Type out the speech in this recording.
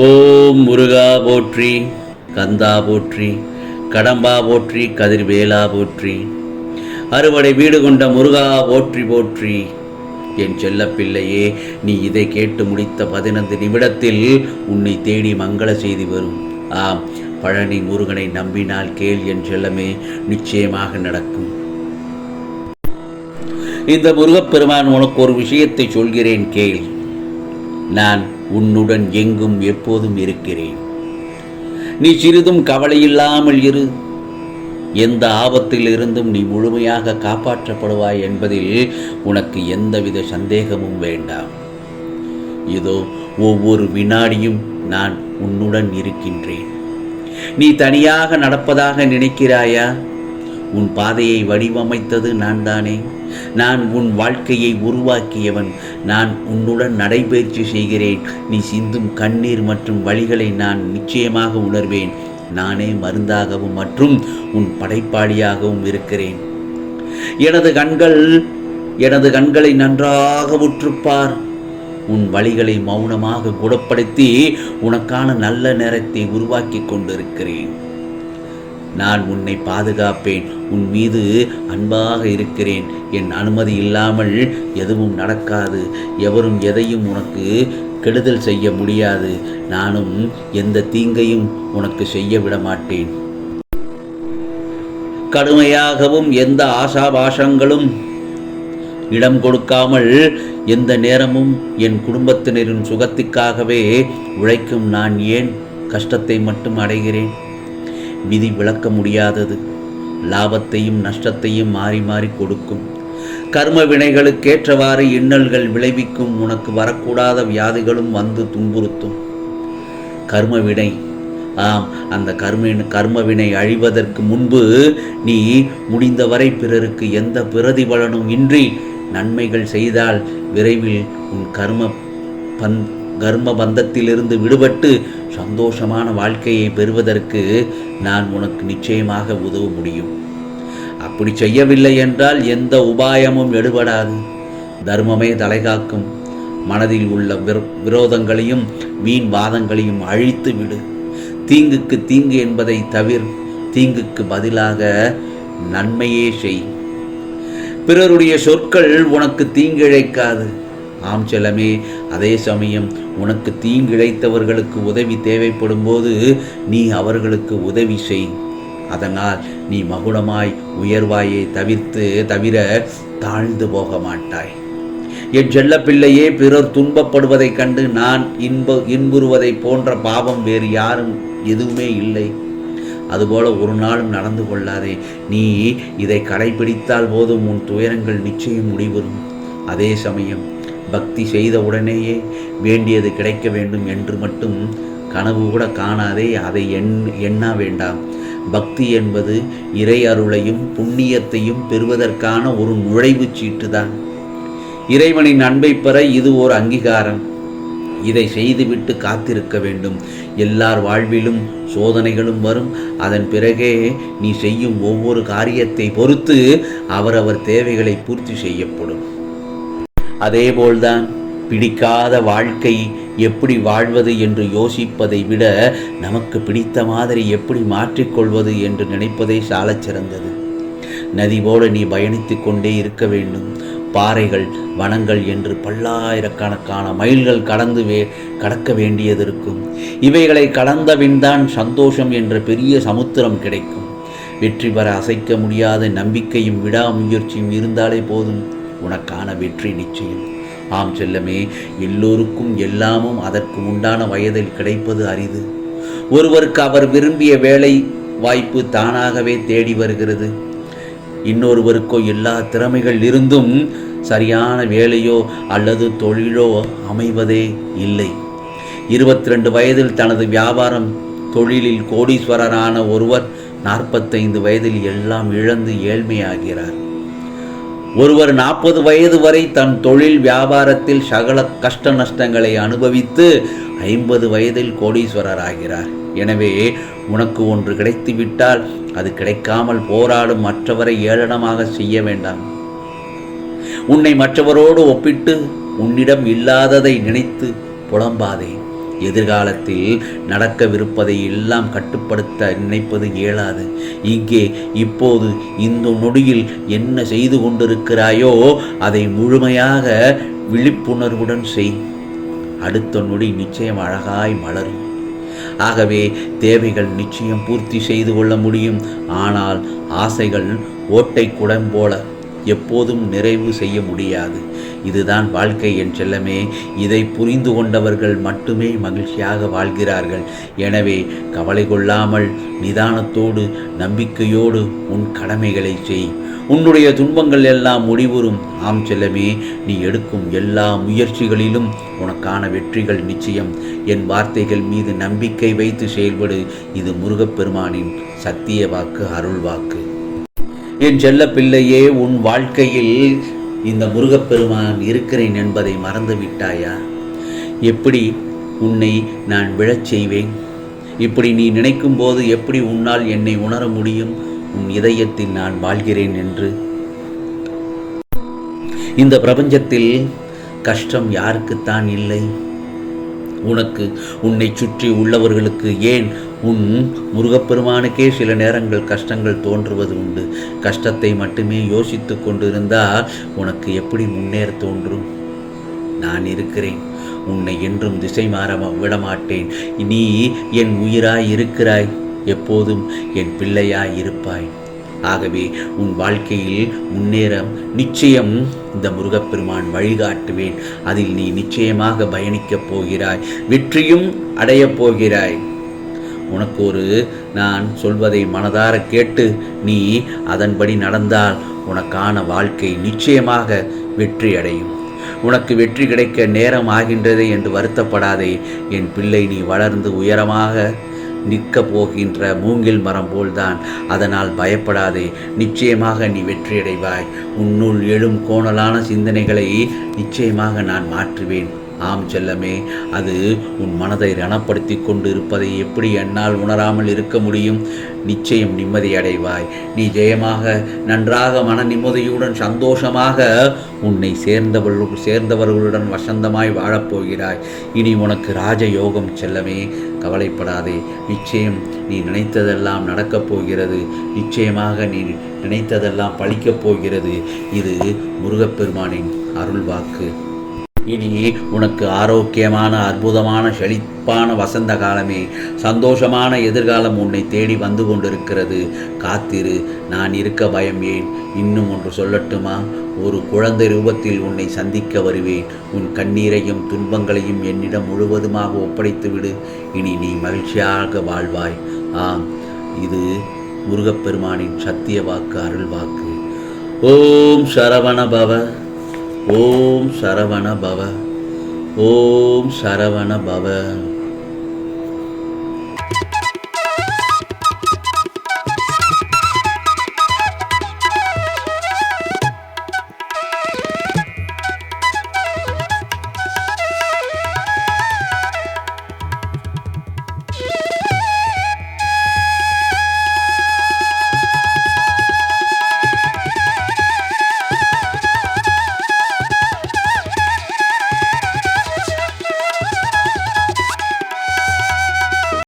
ஓம் முருகா போற்றி, கந்தா போற்றி, கடம்பா போற்றி, கதிர்வேலா போற்றி, அறுவடை வீடு கொண்ட முருகா போற்றி போற்றி. என் செல்லப்பிள்ளையே, நீ இதை கேட்டு முடித்த 15 நிமிடத்தில் உன்னை தேடி மங்கள செய்தி வரும். ஆம், பழனி முருகனை நம்பினால் கேள் என் செல்லமே, நிச்சயமாக நடக்கும். இந்த முருகப்பெருமான் உனக்கு ஒரு விஷயத்தை சொல்கிறேன் கேள். நான் உன்னுடன் எங்கும் எப்போதும் இருக்கிறேன். நீ சிறிதும் கவலையில்லாமல் இரு. எந்த ஆபத்தில் இருந்தும் நீ முழுமையாக காப்பாற்றப்படுவாய் என்பதில் உனக்கு எந்தவித சந்தேகமும் வேண்டாம். இதோ ஒவ்வொரு வினாடியும் நான் உன்னுடன் இருக்கின்றேன். நீ தனியாக நடப்பதாக நினைக்கிறாயா? உன் பாதையை வடிவமைத்தது நான் தானே. நான் உன் வாழ்க்கையை உருவாக்கியவன். நான் உன்னுடன் நடைபயிற்சி செய்கிறேன். நீ சிந்தும் கண்ணீர் மற்றும் வலிகளை நான் நிச்சயமாக உணர்வேன். நானே மருந்தாகவும் மற்றும் உன் படைப்பாளியாகவும் இருக்கிறேன். எனது கண்களை நன்றாக உற்றுப்பார். உன் வலிகளை மௌனமாக குணப்படுத்தி உனக்கான நல்ல நேரத்தை உருவாக்கி கொண்டிருக்கிறேன். நான் உன்னை பாதுகாப்பேன். உன் மீது அன்பாக இருக்கிறேன். என் அனுமதி இல்லாமல் எதுவும் நடக்காது. எவரும் எதையும் உனக்கு கெடுதல் செய்ய முடியாது. நானும் எந்த தீங்கையும் உனக்கு செய்ய விட மாட்டேன். கடுமையாகவும் எந்த ஆசாபாசங்களும் இடம் கொடுக்காமல் எந்த நேரமும் என் குடும்பத்தினரின் சுகத்திற்காகவே உழைக்கும் நான் ஏன் கஷ்டத்தை மட்டும் அடைகிறேன்? விதி விளக்க முடியாதது. லாபத்தையும் நஷ்டத்தையும் மாறி மாறி கொடுக்கும். கர்ம வினைகளுக்கேற்றவாறு இன்னல்கள் விளைவிக்கும். உனக்கு வரக்கூடாத வியாதிகளும் வந்து துன்புறுத்தும். கர்மவினை, ஆம், அந்த கர்மவினை அழிவதற்கு முன்பு நீ முடிந்தவரை பிறருக்கு எந்த பிரதிபலனும் இன்றி நன்மைகள் செய்தால் விரைவில் உன் கர்ம பந்தத்திலிருந்து விடுபட்டு சந்தோஷமான வாழ்க்கையை பெறுவதற்கு நான் உனக்கு நிச்சயமாக உதவ முடியும். அப்படி செய்யவில்லை என்றால் எந்த உபாயமும் எடுபடாது. தர்மமே தலைகாக்கும். மனதில் உள்ள விரோதங்களையும் வீண் வாதங்களையும் அழித்து விடு. தீங்குக்கு தீங்கு என்பதை தவிர தீங்குக்கு பதிலாக நன்மையே செய். பிறருடைய சொற்கள் உனக்கு தீங்கிழைக்காது. ஆம் செல்லமே, அதே சமயம் உனக்கு தீங்கிழைத்தவர்களுக்கு உதவி தேவைப்படும் போது நீ அவர்களுக்கு உதவி செய். அதனால் நீ மகுடமாய் உயர்வாயே தவிர தாழ்ந்து போக மாட்டாய். என் செல்ல பிள்ளையே, பிறர் துன்பப்படுவதைக் கண்டு நான் இன்புறுவதை போன்ற பாவம் வேறு யாரும் எதுவுமே இல்லை. அதுபோல ஒரு நாளும் நடந்து கொள்ளாதே. நீ இதை கடைபிடித்தால் போதும் உன் துயரங்கள் நிச்சயம் முடிவரும். அதே சமயம் பக்தி செய்த உடனேயே வேண்டியது கிடைக்க வேண்டும் என்று மட்டும் கனவு கூட காணாதே. அதை எண்ண வேண்டாம். பக்தி என்பது இறை அருளையும் புண்ணியத்தையும் பெறுவதற்கான ஒரு நுழைவுச் சீட்டுதான். இறைவனின் அன்பை பெற இது ஒரு அங்கீகாரம். இதை செய்துவிட்டு காத்திருக்க வேண்டும். எல்லார் வாழ்விலும் சோதனைகளும் வரும். அதன் பிறகே நீ செய்யும் ஒவ்வொரு காரியத்தை பொறுத்து அவரவர் தேவைகளை பூர்த்தி செய்யப்படும். அதேபோல்தான் பிடிக்காத வாழ்க்கை எப்படி வாழ்வது என்று யோசிப்பதை விட நமக்கு பிடித்த மாதிரி எப்படி மாற்றிக்கொள்வது என்று நினைப்பதே சாலச் சிறந்தது. நதி போல நீ பயணித்து கொண்டே இருக்க வேண்டும். பாறைகள், வனங்கள் என்று பல்லாயிரக்கணக்கான மைல்கள் கடக்க வேண்டியது இருக்கும். இவைகளை கடந்தபின்தான் சந்தோஷம் என்ற பெரிய சமுத்திரம் கிடைக்கும். வெற்றி பெற அசைக்க முடியாத நம்பிக்கையும் விடாமுயற்சியும் இருந்தாலே போதும், உனக்கான வெற்றி நிச்சயம். ஆம் செல்லமே, எல்லோருக்கும் எல்லாமும் அதற்கு உண்டான வயதில் கிடைப்பது அரிது. ஒருவருக்கு அவர் விரும்பிய வேலை வாய்ப்பு தானாகவே தேடி வருகிறது. இன்னொருவருக்கோ எல்லா திறமைகள் இருந்தும் சரியான வேலையோ அல்லது தொழிலோ அமைவதே இல்லை. 22 வயதில் தனது வியாபாரம் தொழிலில் கோடீஸ்வரரான ஒருவர் 45 வயதில் எல்லாம் இழந்து ஏழ்மையாகிறார். ஒருவர் 40 வயது வரை தன் தொழில் வியாபாரத்தில் சகல கஷ்ட நஷ்டங்களை அனுபவித்து 50 வயதில் கோடீஸ்வரர் ஆகிறார். எனவே உனக்கு ஒன்று கிடைத்துவிட்டால் அது கிடைக்காமல் போராடும் மற்றவரை ஏளனமாக செய்ய வேண்டாம். உன்னை மற்றவரோடு ஒப்பிட்டு உன்னிடம் இல்லாததை நினைத்து புலம்பாதே. எதிர்காலத்தில் நடக்கவிருப்பதை எல்லாம் கட்டுப்படுத்த நினைப்பது இயலாது. இங்கே இப்போது இந்த நொடியில் என்ன செய்து கொண்டிருக்கிறாயோ அதை முழுமையாக விழிப்புணர்வுடன் செய். அடுத்த நொடி நிச்சயம் அழகாய் மலரும். ஆகவே தேவைகள் நிச்சயம் பூர்த்தி செய்து கொள்ள முடியும். ஆனால் ஆசைகள் ஓட்டை குடம் போல எப்போதும் நிறைவு செய்ய முடியாது. இதுதான் வாழ்க்கை என் செல்லமே. இதை புரிந்து கொண்டவர்கள் மட்டுமே மகிழ்ச்சியாக வாழ்கிறார்கள். எனவே கவலை கொள்ளாமல் நிதானத்தோடு நம்பிக்கையோடு உன் கடமைகளை செய். உன்னுடைய துன்பங்கள் எல்லாம் முடிவுறும். ஆம் செல்லமே, நீ எடுக்கும் எல்லா முயற்சிகளிலும் உனக்கான வெற்றிகள் நிச்சயம். என் வார்த்தைகள் மீது நம்பிக்கை வைத்து செயல்படு. இது முருகப்பெருமானின் சத்திய வாக்கு, அருள் வாக்கு. என் செல்ல பிள்ளையே, உன் வாழ்க்கையில் இந்த முருகப்பெருமான் இருக்கிறேன் என்பதை மறந்து விட்டாயா? எப்படி உன்னை நான் விழச் செய்வேன்? இப்படி நீ நினைக்கும் போது எப்படி உன்னால் என்னை உணர முடியும்? உன் இதயத்தில் நான் வாழ்கிறேன் என்று. இந்த பிரபஞ்சத்தில் கஷ்டம் யாருக்குத்தான் இல்லை? உனக்கு, உன்னை சுற்றி உள்ளவர்களுக்கு, ஏன் உன் முருகப்பெருமானுக்கே சில நேரங்கள் கஷ்டங்கள் தோன்றுவது உண்டு. கஷ்டத்தை மட்டுமே யோசித்து கொண்டிருந்தால் உனக்கு எப்படி முன்னேற தோன்றும்? நான் இருக்கிறேன். உன்னை என்றும் திசை மாற விடமாட்டேன். நீ என் உயிராய் இருக்கிறாய். எப்போதும் என் பிள்ளையாய் இருப்பாய். ஆகவே உன் வாழ்க்கையில் முன்னேற நிச்சயம் இந்த முருகப்பெருமான் வழிகாட்டுவேன். அதில் நீ நிச்சயமாக பயணிக்கப் போகிறாய். வெற்றியும் அடையப் போகிறாய். உனக்கு நான் சொல்வதை மனதார கேட்டு நீ அதன்படி நடந்தால் உனக்கான வாழ்க்கை நிச்சயமாக வெற்றி அடையும். உனக்கு வெற்றி கிடைக்க நேரம் ஆகின்றதே என்று வருத்தப்படாதே. என் பிள்ளை, நீ வளர்ந்து உயரமாக நிற்கப் போகின்ற மூங்கில் மரம் போல்தான். அதனால் பயப்படாதே. நிச்சயமாக நீ வெற்றியடைவாய். உன்னுள் எழும் கோணலான சிந்தனைகளை நிச்சயமாக நான் மாற்றுவேன். ஆம் செல்லமே, அது உன் மனதை ரணப்படுத்தி கொண்டு இருப்பதை எப்படி என்னால் உணராமல் இருக்க முடியும்? நிச்சயம் நிம்மதி அடைவாய். நீ ஜெயமாக, நன்றாக, மன நிம்மதியுடன், சந்தோஷமாக உன்னை சேர்ந்தவர்களுடன் வசந்தமாய் வாழப்போகிறாய். இனி உனக்கு ராஜயோகம் செல்லமே. கவலைப்படாதே. நிச்சயம் நீ நினைத்ததெல்லாம் நடக்கப் போகிறது. நிச்சயமாக நீ நினைத்ததெல்லாம் பலிக்கப் போகிறது. இது முருகப்பெருமானின் அருள் வாக்கு. இனி உனக்கு ஆரோக்கியமான, அற்புதமான, செழிப்பான வசந்த காலமே, சந்தோஷமான எதிர்காலம் உன்னை தேடி வந்து கொண்டிருக்கிறது. காத்திரு. நான் இருக்க பயம் ஏன்? இன்னும் ஒன்று சொல்லட்டுமா? ஒரு குழந்தை ரூபத்தில் உன்னை சந்திக்க வருவேன். உன் கண்ணீரையும் துன்பங்களையும் என்னிடம் முழுவதுமாக ஒப்படைத்து விடு. இனி நீ மகிழ்ச்சியாக வாழ்வாய். ஆம், இது முருகப்பெருமானின் சத்திய வாக்கு, அருள் வாக்கு. ஓம் சரவண பவ. ஓம் சரவண பவ. ஓம் சரவண பவ.